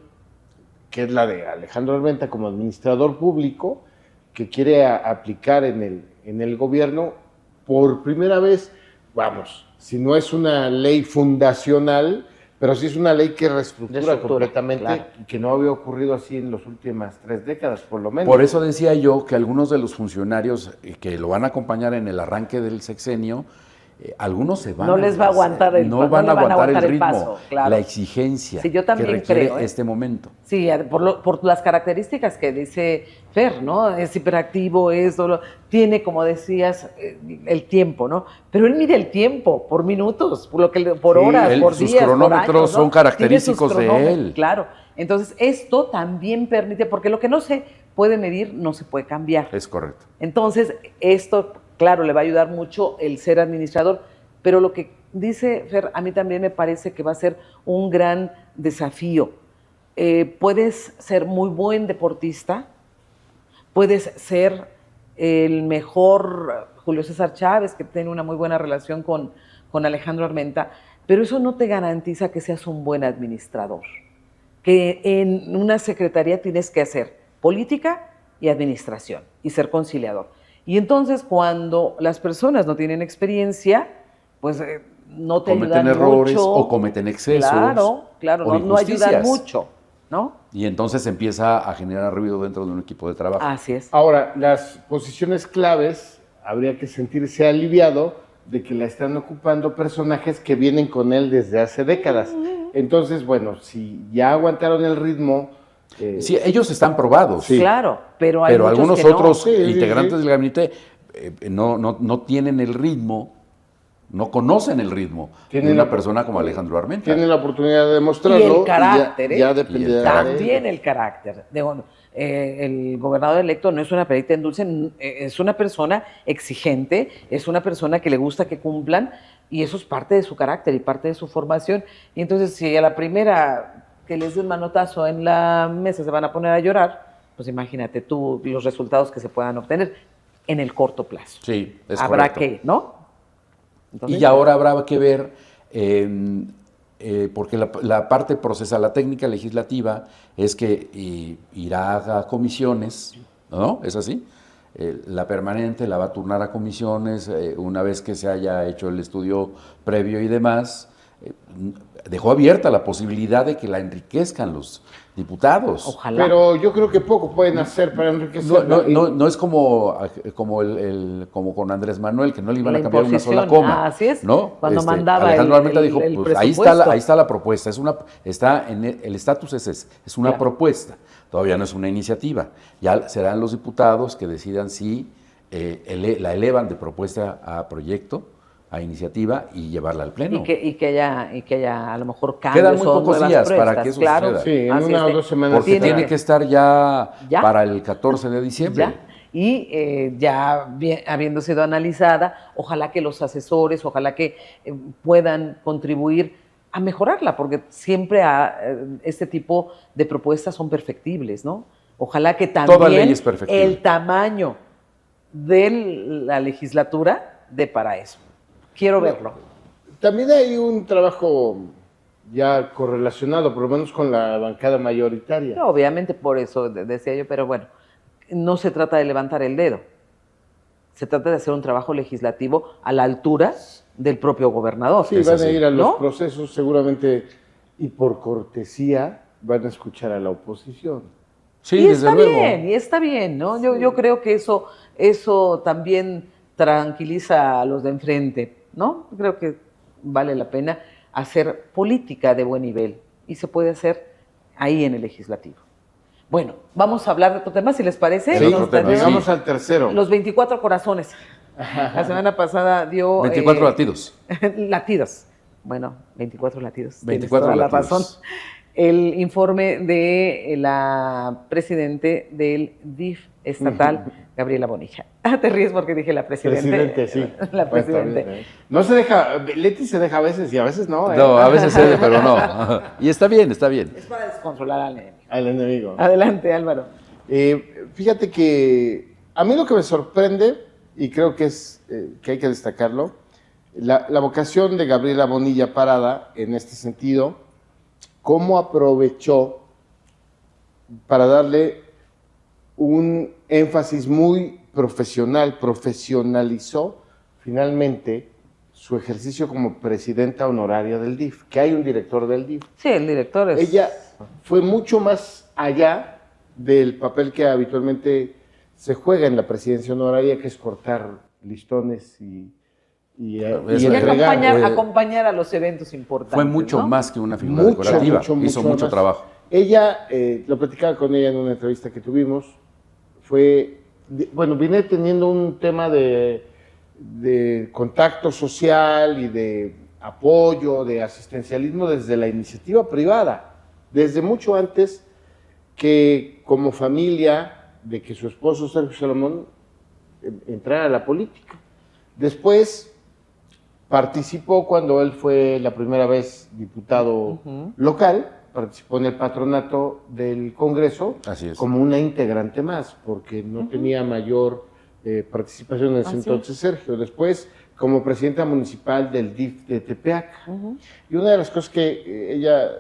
que es la de Alejandro Armenta como administrador público, que quiere aplicar en el gobierno por primera vez. Vamos, si no es una ley fundacional, pero sí es una ley que reestructura Reestructura, completamente, claro. y que no había ocurrido así en las últimas 3 décadas, por lo menos. Por eso decía yo que algunos de los funcionarios que lo van a acompañar en el arranque del sexenio, algunos se van No les va a aguantar el no paso, van no a le van a aguantar el aguantar el ritmo, paso, claro. la exigencia Sí, yo también que requiere creo, ¿eh? este momento. Sí, por las características que dice Fer, ¿no? Es hiperactivo, tiene, como decías, el tiempo, ¿no? Pero él mide el tiempo por minutos, por Sí, horas, por sus días, cronómetros por años, ¿no? son característicos Tiene sus de cronómetros, él. Claro. Entonces, esto también permite, porque lo que no se puede medir no se puede cambiar. Es correcto. Entonces, esto, claro, le va a ayudar mucho el ser administrador, pero lo que dice Fer, a mí también me parece que va a ser un gran desafío. Puedes ser muy buen deportista, puedes ser el mejor Julio César Chávez, que tiene una muy buena relación con Alejandro Armenta, pero eso no te garantiza que seas un buen administrador. Que en una secretaría tienes que hacer política y administración y ser conciliador. Y entonces cuando las personas no tienen experiencia, pues no te Cometen ayudan errores mucho. o cometen excesos. Claro, o no ayudan injusticias. mucho, ¿no? Y entonces empieza a generar ruido dentro de un equipo de trabajo. Así es. Ahora, las posiciones claves, habría que sentirse aliviado de que la están ocupando personajes que vienen con él desde hace décadas. Entonces, bueno, si ya aguantaron el ritmo... Sí, ellos están probados. Sí. Claro, pero hay Pero muchos algunos que no. otros Sí, sí, integrantes sí. del gabinete no tienen el ritmo, no conocen el ritmo de Tienen una la- persona como Alejandro Armenta. Tienen la oportunidad de demostrarlo. Y el carácter, ya ¿eh? dependerá Y el de carácter. También ellos. el carácter. El gobernador electo no es una perita en dulce, es una persona exigente, es una persona que le gusta que cumplan, y eso es parte de su carácter y parte de su formación. Y entonces, si a la primera que les dé un manotazo en la mesa se van a poner a llorar, pues imagínate tú los resultados que se puedan obtener en el corto plazo. Sí, es Habrá correcto. que, ¿no? Entonces, Y ahora habrá que ver, porque la parte procesal, la técnica legislativa, es que irá a comisiones, ¿no? ¿Es así? La permanente la va a turnar a comisiones una vez que se haya hecho el estudio previo y demás. Dejó abierta la posibilidad de que la enriquezcan los diputados. ojalá. Pero yo creo que poco pueden hacer para enriquecerla. No es como con Andrés Manuel, que no le iban La a cambiar una sola imposición. coma. Así es. ¿no? Cuando mandaba Alejandro el- Armenta el- dijo, el pues ahí presupuesto. está la propuesta, está en el estatus es ese, es una Claro. propuesta, todavía no es una iniciativa. Ya serán los diputados que decidan si la elevan de propuesta a proyecto, a iniciativa y llevarla al pleno. Y que haya a lo mejor cambios. Quedan muy o pocos nuevas días para propuestas, que eso claro. suceda. Sí, en Así una es o de- 2 semanas. Porque tiene tiene que- que estar ya ¿Ya? para el 14 de diciembre. Ya. Y habiendo sido analizada, ojalá que los asesores, ojalá que puedan contribuir a mejorarla, porque siempre este tipo de propuestas son perfectibles, ¿no? Ojalá que Toda ley también es perfectible. el tamaño de la legislatura dé para eso. Quiero verlo. También hay un trabajo ya correlacionado, por lo menos con la bancada mayoritaria. No, obviamente por eso decía yo, pero bueno, no se trata de levantar el dedo. Se trata de hacer un trabajo legislativo a la altura del propio gobernador. Sí, Es van así. a ir a los ¿No? procesos seguramente, y por cortesía van a escuchar a la oposición. Sí, y desde está luego. bien, y está bien, ¿no? Yo creo que eso también tranquiliza a los de enfrente, ¿no? Creo que vale la pena hacer política de buen nivel y se puede hacer ahí en el legislativo. Bueno, vamos a hablar de otro tema, si les parece. Sí, otro tema, Llegamos al tercero. Los 24 corazones. La semana pasada dio... 24 latidos. latidos. Bueno, 24 latidos. 24 Tienes toda la latidos. razón. El informe de la presidente del DIF estatal, Gabriela Bonilla. Te ríes porque dije la presidente. Presidente, sí. La presidente. Está bien, ¿eh? No se deja, Leti se deja a veces y a veces no. No, a veces cede, pero no. Y está bien, está bien. Es para descontrolar al enemigo. Al enemigo. Adelante, Álvaro. Fíjate que a mí lo que me sorprende, y creo que es que hay que destacarlo, la vocación de Gabriela Bonilla Parada en este sentido, cómo aprovechó para darle un énfasis muy profesional, profesionalizó finalmente su ejercicio como presidenta honoraria del DIF, que hay un director del DIF. Sí, el director es... Ella fue mucho más allá del papel que habitualmente se juega en la presidencia honoraria, que es cortar listones y Y entregar. acompañar a los eventos importantes. Fue mucho ¿no? más que una figura Mucho, decorativa. mucho, Hizo mucho mucho más. trabajo. Ella, lo platicaba con ella en una entrevista que tuvimos, vine teniendo un tema de contacto social y de apoyo, de asistencialismo desde la iniciativa privada, desde mucho antes que como familia de que su esposo Sergio Salomón entrara a la política. Después participó cuando él fue la primera vez diputado local, participó en el patronato del Congreso Así es. como una integrante más, porque no tenía mayor participación en ese Así entonces Sergio. Después, como presidenta municipal del DIF de Tepeac. Y una de las cosas que ella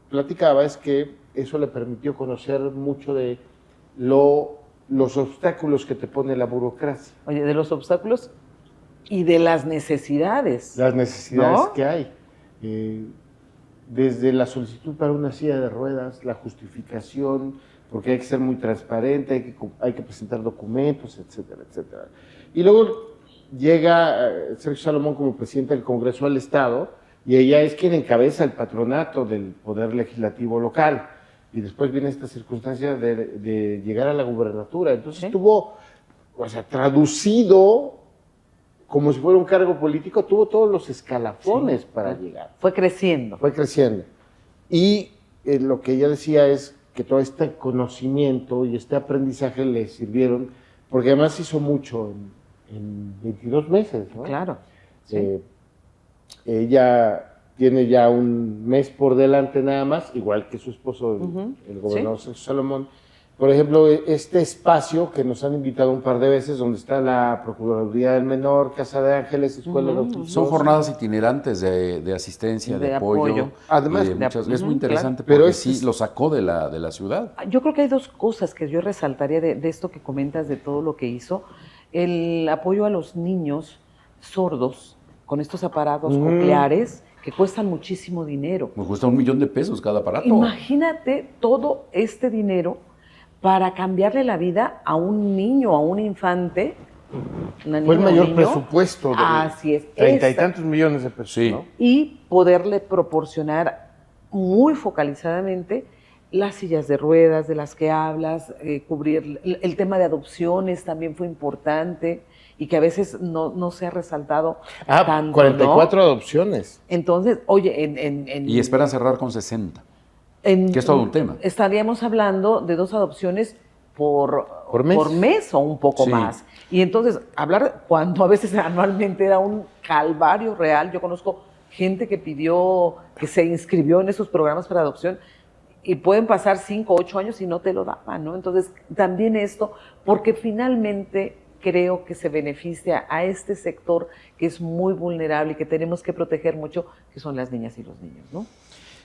platicaba es que eso le permitió conocer mucho de los obstáculos que te pone la burocracia. Oye, de los obstáculos y de las necesidades. Las necesidades ¿No? que hay. Desde la solicitud para una silla de ruedas, la justificación, porque hay que ser muy transparente, hay que presentar documentos, etcétera, etcétera. Y luego llega Sergio Salomón como presidente del Congreso del Estado, y ella es quien encabeza el patronato del Poder Legislativo local. Y después viene esta circunstancia de llegar a la gubernatura. Entonces tuvo, traducido como si fuera un cargo político, tuvo todos los escalafones para llegar. Fue creciendo. Fue creciendo. Y lo que ella decía es que todo este conocimiento y este aprendizaje le sirvieron, porque además hizo mucho en 22 meses, ¿no? Claro. Sí. Ella tiene ya un mes por delante nada más, igual que su esposo, el gobernador Sergio Salomón. Por ejemplo, este espacio que nos han invitado un par de veces, donde está la Procuraduría del Menor, Casa de Ángeles, Escuela de Oficios. Son jornadas itinerantes de asistencia, de apoyo. Además, es muy interesante claro. porque Pero sí lo sacó de la ciudad. Yo creo que hay dos cosas que yo resaltaría de esto que comentas, de todo lo que hizo. El apoyo a los niños sordos con estos aparatos cocleares que cuestan muchísimo dinero. Me cuesta $1,000,000 cada aparato. Imagínate todo este dinero para cambiarle la vida a un niño, a un infante. Fue el mayor presupuesto. Así es. 30 y tantos millones de pesos, Sí. ¿no? Y poderle proporcionar muy focalizadamente las sillas de ruedas de las que hablas, cubrir el tema de adopciones también fue importante y que a veces no se ha resaltado tanto, 44 ¿no? adopciones. Entonces, oye, Y esperan cerrar con 60. Que es todo un tema. Estaríamos hablando de 2 adopciones por mes o un poco Sí. más. Y entonces, hablar cuando a veces anualmente era un calvario real. Yo conozco gente que que se inscribió en esos programas para adopción y pueden pasar 5 o 8 años y no te lo daban, ¿no? Entonces, también esto, porque finalmente creo que se beneficia a este sector que es muy vulnerable y que tenemos que proteger mucho, que son las niñas y los niños, ¿no?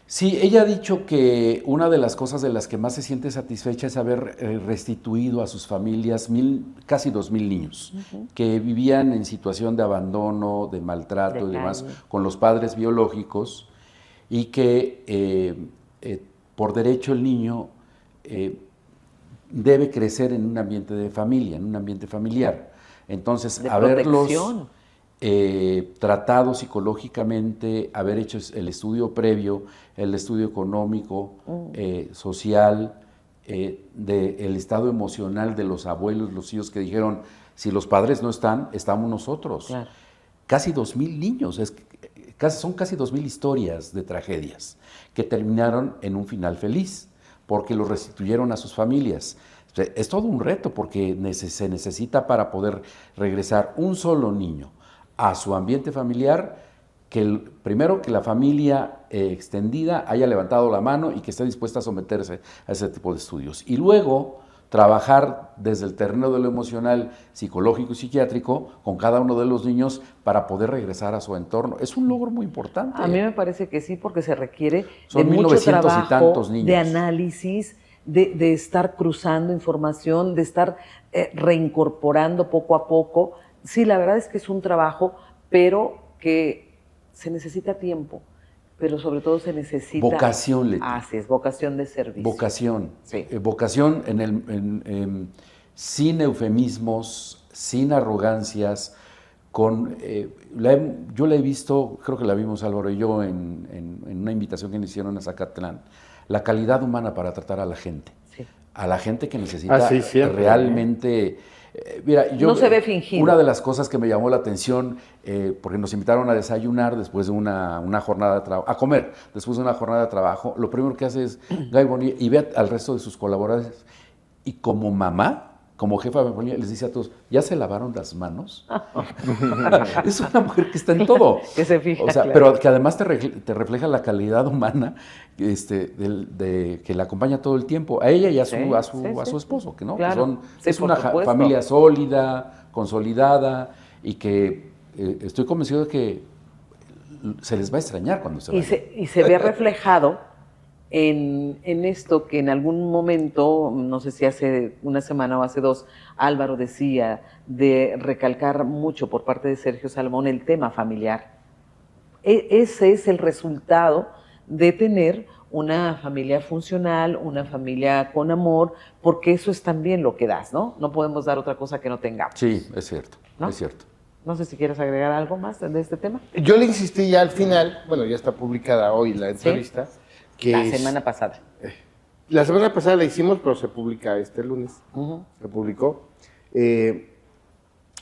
Sí, ella ha dicho que una de las cosas de las que más se siente satisfecha es haber restituido a sus familias casi 2,000 niños que vivían en situación de abandono, de maltrato y demás con los padres biológicos, y que por derecho el niño debe crecer en un ambiente de familia, en un ambiente familiar. Entonces, De haberlos protección. tratado psicológicamente, haber hecho el estudio previo, el estudio económico, social, del estado emocional de los abuelos, los hijos que dijeron, si los padres no están, estamos nosotros. Claro. Casi 2,000 niños, son casi 2,000 historias de tragedias que terminaron en un final feliz, porque los restituyeron a sus familias. Es todo un reto, porque se necesita para poder regresar un solo niño a su ambiente familiar, primero que la familia extendida haya levantado la mano y que esté dispuesta a someterse a ese tipo de estudios. Y luego trabajar desde el terreno de lo emocional, psicológico y psiquiátrico con cada uno de los niños para poder regresar a su entorno. Es un logro muy importante. A mí me parece que sí, porque se requiere Son de mucho 1900 trabajo, y tantos niños. de análisis, de estar cruzando información, de estar reincorporando poco a poco. Sí, la verdad es que es un trabajo, pero que se necesita tiempo, pero sobre todo se necesita... Vocación, Leti. Así es, vocación de servicio. Vocación. Sí. Vocación sin eufemismos, sin arrogancias, yo la he visto, creo que la vimos Álvaro y yo en una invitación que nos hicieron a Zacatlán, la calidad humana para tratar a la gente. Sí. A la gente que necesita siempre, realmente... Mira, no se ve fingido. Una de las cosas que me llamó la atención, porque nos invitaron a desayunar después de una jornada de trabajo, a comer después de una jornada de trabajo, lo primero que hace es Guy Bonilla y ve al resto de sus colaboradores y como mamá, como jefa de Bonilla, les dice a todos, ¿ya se lavaron las manos? Es una mujer que está en todo. Que se fija, o sea, claro. pero que además te refleja la calidad humana que la acompaña todo el tiempo, a ella y a su esposo, que no, Claro. que es una supuesto. familia sólida, consolidada, y que estoy convencido de que se les va a extrañar cuando se vayan. Y se ve reflejado en esto que en algún momento, no sé si hace una semana o hace dos, Álvaro decía de recalcar mucho por parte de Sergio Salomón el tema familiar. Ese es el resultado de tener una familia funcional, una familia con amor, porque eso es también lo que das, ¿no? No podemos dar otra cosa que no tengamos. Sí, es cierto, ¿No? es cierto. No sé si quieres agregar algo más de este tema. Yo le insistí ya al final, bueno, ya está publicada hoy la entrevista. Que La semana pasada. La semana pasada la hicimos, pero se publica este lunes. Se publicó. Le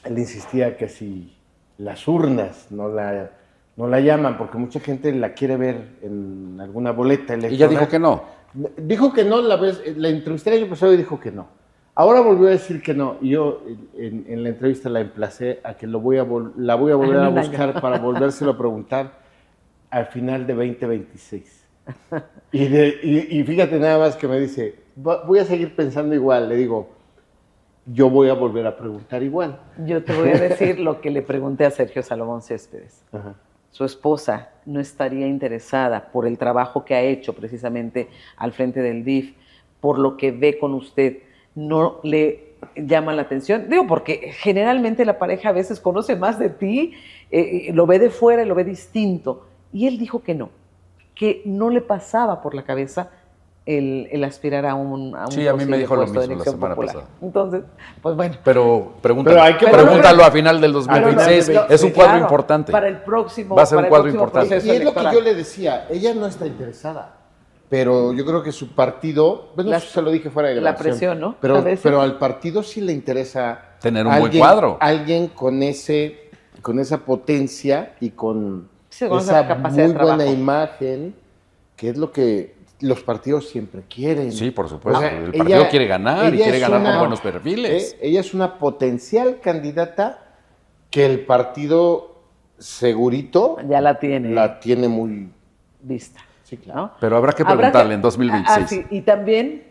insistía que si las urnas no la llaman, porque mucha gente la quiere ver en alguna boleta electoral. Y ya dijo que no. Dijo que no, la entrevisté el año pasado y dijo que no. Ahora volvió a decir que no. Y yo en la entrevista la emplacé a que la voy a volver a buscar para volvérselo a preguntar al final de 2026. Y fíjate nada más que me dice, voy a seguir pensando igual. Le digo, yo voy a volver a preguntar igual. Yo te voy a decir lo que le pregunté a Sergio Salomón Céspedes. Ajá. Su esposa no estaría interesada por el trabajo que ha hecho precisamente al frente del DIF, por lo que ve con usted, no le llama la atención. Digo, porque generalmente la pareja a veces conoce más de ti, lo ve de fuera y lo ve distinto. Y él dijo que no le pasaba por la cabeza el aspirar a un Sí, a mí me dijo lo puesto de mismo la elección semana popular. pasada. Entonces, pues bueno. Pero hay que pregúntalo a final del 2026. Pero es un sí, cuadro claro, importante. Para el próximo. Va a ser un para el cuadro próximo importante. proceso Y es lo que electoral. yo le decía, ella no está interesada, pero yo creo que su partido, bueno, eso se lo dije fuera de la grabación, presión, ¿no? A veces. pero al partido sí le interesa Tener un buen cuadro. Alguien con esa potencia y con Sí, con esa esa capacidad muy de trabajo. buena imagen, que es lo que los partidos siempre quieren. Sí, por supuesto. O sea, El partido quiere ganar y ella quiere es ganar con buenos perfiles. Ella es una potencial candidata que el partido segurito Ya la tiene la tiene muy... vista. Sí, claro. ¿no? Pero habrá que preguntarle en 2026. Sí, y también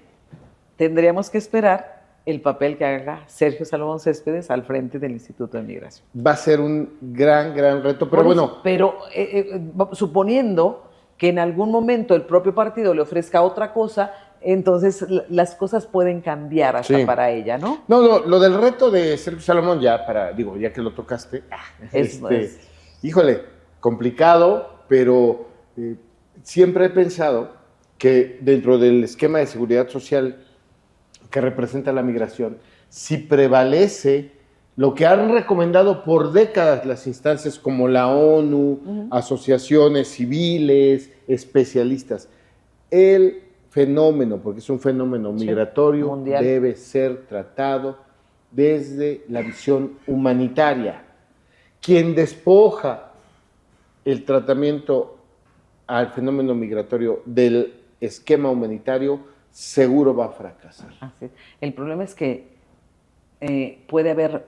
tendríamos que esperar el papel que haga Sergio Salomón Céspedes al frente del Instituto de Migración. Va a ser un gran reto, pero Por bueno, eso, pero suponiendo que en algún momento el propio partido le ofrezca otra cosa, entonces las cosas pueden cambiar hasta Sí. para ella, ¿no? no, lo del reto de Sergio Salomón, ya que lo tocaste, híjole, complicado, pero siempre he pensado que dentro del esquema de seguridad social que representa la migración, si prevalece lo que han recomendado por décadas las instancias como la ONU, asociaciones civiles, especialistas, el fenómeno, porque es un fenómeno migratorio, mundial. debe ser tratado desde la visión humanitaria. Quien despoja el tratamiento al fenómeno migratorio del esquema humanitario seguro va a fracasar. Así es. El problema es que puede haber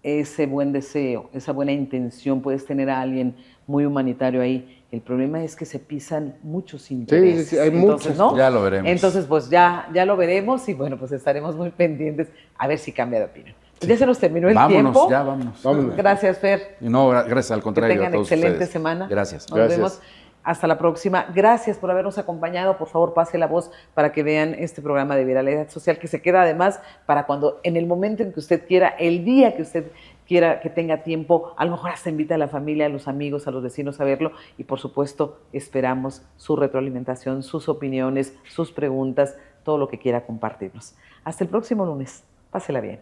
ese buen deseo, esa buena intención, puedes tener a alguien muy humanitario ahí. El problema es que se pisan muchos intereses. Sí, hay Entonces, muchos. ¿no? Ya lo veremos. Entonces, pues ya lo veremos y bueno, pues estaremos muy pendientes a ver si cambia de opinión. Pues ya se nos terminó el Vámonos, tiempo. ya vámonos. Vámonos. Gracias, Fer. Y no, gracias al Que contrario tengan a todos excelente ustedes. semana. Gracias. Nos Gracias. vemos. Hasta la próxima. Gracias por habernos acompañado. Por favor, pase la voz para que vean este programa de Viralidad Social, que se queda además para cuando, en el momento en que usted quiera, el día que usted quiera, que tenga tiempo, a lo mejor hasta invita a la familia, a los amigos, a los vecinos a verlo. Y por supuesto, esperamos su retroalimentación, sus opiniones, sus preguntas, todo lo que quiera compartirnos. Hasta el próximo lunes. Pásela bien.